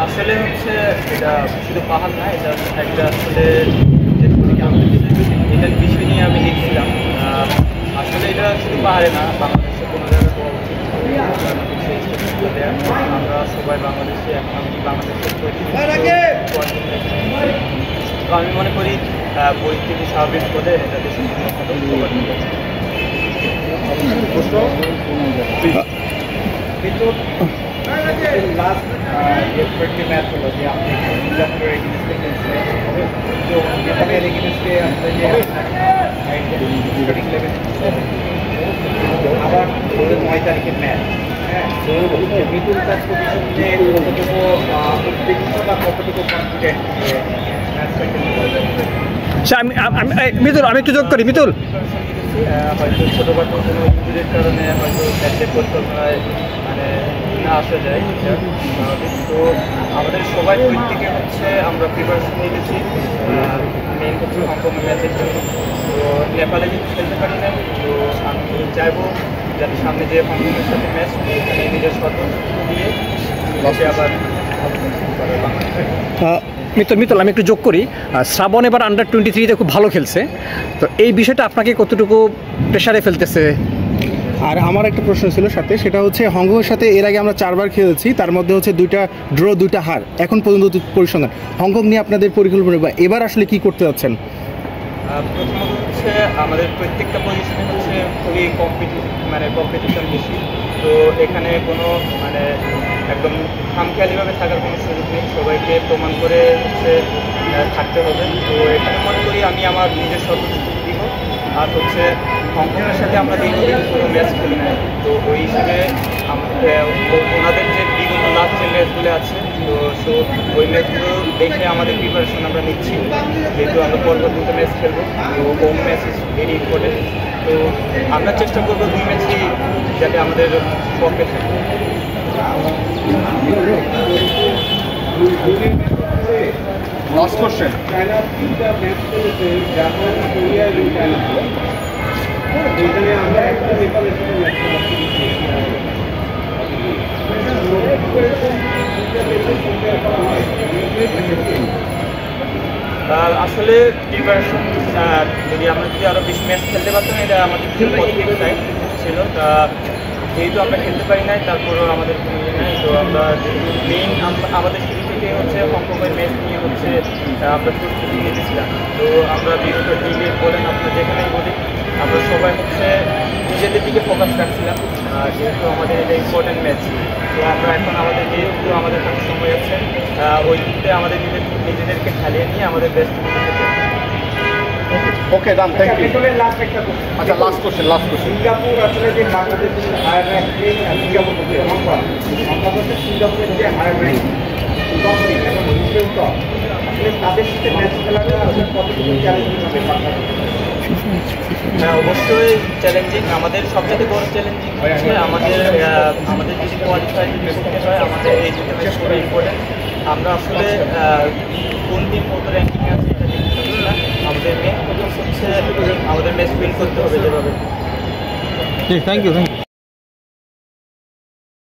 আসলে হচ্ছে এটা শুধু পাহাড় না, এটা একটা আসলে এটার বিষয় নিয়ে আমি লিখছিলাম। আসলে এটা শুধু পাহাড়ে না, বাংলাদেশে কোনো জায়গায় হওয়া উচিত। আমরা সবাই বাংলাদেশে, এমনকি বাংলাদেশের তো আমি মনে করি পরিস্থিতি স্বাভাবিক হলে এটা দেশের লাস্ট ম্যাচ হলো যে আপনি সিঙ্গাপুরের এগেইনস্টে খেলছিলেন, তো জাপানের এগেইনস্টে আসলে যে আবার 9 তারিখের ম্যাচ, হ্যাঁ, মিডল টাচ পজিশনে কতটুকু উদ্বিগ্ন বা কতটুকু কনফিডেন্ট ম্যাচটা মিতুল, আমি একটু যোগ করি। মিতুল, হয়তো ছোটোখাটো কোনো ইঞ্জুরির কারণে হয়তো ম্যাচের পরিকল্পনায় মানে না আসা যায়, তো আমাদের সবাই প্রত্যেকে হচ্ছে আমরা প্রিপারেশন নিয়েছি মেন হচ্ছে হংকং ম্যাচের জন্য। তো নেপালে যদি খেলতে পারি না, তো আমি চাইবো যাতে সামনে যে হংকংয়ের সাথে ম্যাচ এখানে নিজের সর্বোচ্চ দিয়ে আবার মিতুল, আমি একটু যোগ করি। শ্রাবণ এবার আন্ডার 23-তে খুব ভালো খেলছে, তো এই বিষয়টা আপনাকে কতটুকু প্রেশারে ফেলতেছে? আর আমার একটা প্রশ্ন ছিল সাথে, সেটা হচ্ছে হংকংয়ের সাথে এর আগে আমরা 4 বার খেলেছি, তার মধ্যে হচ্ছে 2টা ড্র 2টা হার, এখন পর্যন্ত পরিসংখ্যান। হংকং নিয়ে আপনাদের পরিকল্পনা বা এবার আসলে কি করতে যাচ্ছেন? প্রথমত হচ্ছে আমাদের প্রত্যেকটা পজিশনে হচ্ছে খুবই কম্পিটিশন বেশি, তো এখানে কোনো মানে একদম খামখেয়ালিভাবে থাকার কোনো সুযোগ নেই, সবাইকে প্রমাণ করে হচ্ছে থাকতে হবে। তো এখানে মনে করি আমি আমার নিজের সর্বোচ্চ দিব। আর হচ্ছে হংকংয়ের সাথে আমরা দীর্ঘদিন কোনো ম্যাচ খেলি না, তো ওই হিসেবে ওনাদের যে বিগত লাস্ট যে ম্যাচগুলো আছে, তো ওই ম্যাচগুলো দেখে আমাদের প্রিপারেশন আমরা নিচ্ছি, যেহেতু আমরা পরপর 2টা ম্যাচ খেলবো, তো home match is very important. তো আমরা চেষ্টা করবো 2 ম্যাচই যাতে আমাদের পক্ষে থাকে। লাস্ট কোশ্চেন, চায়না 3টা ম্যাচ খেলেছে, জাপান, কোরিয়া এবং চায়না। এখানে আমরা একটা নেপালের সাথে ম্যাচ আসলে প্রিপারেশন যদি আমরা আরও বেশি ম্যাচ খেলতে পারতাম, এটা আমাদের পজিটিভ সাইড ছিল। তা যেহেতু আমরা খেলতে পারি নাই, তারপরেও আমাদের কোনো ইয়ে নাই। তো আমরা যেহেতু মেইন আমাদের শুরু থেকে হচ্ছে হংকংয়ের ম্যাচ নিয়ে হচ্ছে আমরা প্রস্তুতি নিয়েছিলাম। তো আমরা বিগত লিগে বলেন, আপনার যেখানেই বলি, আমরা সবাই হচ্ছে নিজেদের দিকে ফোকাস রাখছিলাম, যেহেতু আমাদের এটা ইম্পর্টেন্ট ম্যাচ। তো আমরা এখন আমাদের যেহেতু আমাদের কাছে সময় আছে, ওই দিকে আমাদের নিজেদেরকে খেলিয়ে নিয়ে আমাদের best okay done, thank you. Last একটা কোশ্চেন, আচ্ছা লাস্ট কোশ্চেন। সিঙ্গাপুর আসলে যে বাংলাদেশের হায়ার র্যাঙ্কিং, সিঙ্গাপুর হচ্ছে হংকং, হংকং হচ্ছে সিঙ্গাপুরের যে হায়ার র্যাঙ্কিং এবং দ্বিতীয় টপ, আসলে তাদের সাথে ম্যাচ খেলাটা কতটুকু চ্যালেঞ্জিং হবে বাংলাদেশ? হ্যাঁ, অবশ্যই চ্যালেঞ্জিং। আমাদের সবচেয়ে বড় চ্যালেঞ্জিং হচ্ছে আমাদের যদি কোয়ালিফাই যদি করতে হয়, আমাদের এই দুটো ম্যাচ খুবই ইম্পর্টেন্ট। আমরা আসলে কোন টিম কত র্যাঙ্কিং আছে এটা দেখতে পাচ্ছি না, আমাদের মেন ফোকাস হচ্ছে আমাদের ম্যাচ উইন করতে হবে যেভাবে। Thank you.